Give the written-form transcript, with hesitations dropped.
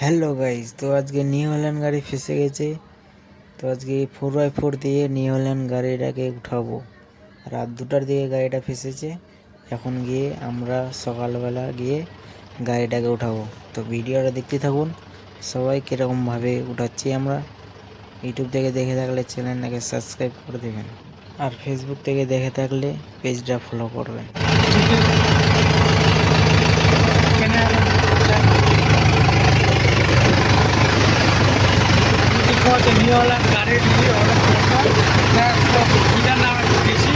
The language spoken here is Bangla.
হ্যালো গাইজ, তো আজকে নিউ হল্যান্ড গাড়ি ফেসে গেছে। তো আজকে 4x4 দিয়ে নিউ হল্যান্ড গাড়িটাকে উঠাবো। রাত 2টার দিকে গাড়িটা ফেসেছে। এখন গিয়ে আমরা সকালবেলা গিয়ে গাড়িটাকে উঠাবো। তো ভিডিওটা দেখতে থাকুন, সবাই কীরকমভাবে উঠাচ্ছি আমরা। ইউটিউব থেকে দেখে থাকলে চ্যানেলটাকে সাবস্ক্রাইব করে দেবেন, আর ফেসবুক থেকে দেখে থাকলে পেজটা ফলো করবেন। নিয়ে গাড়ির এটার নাম বেশি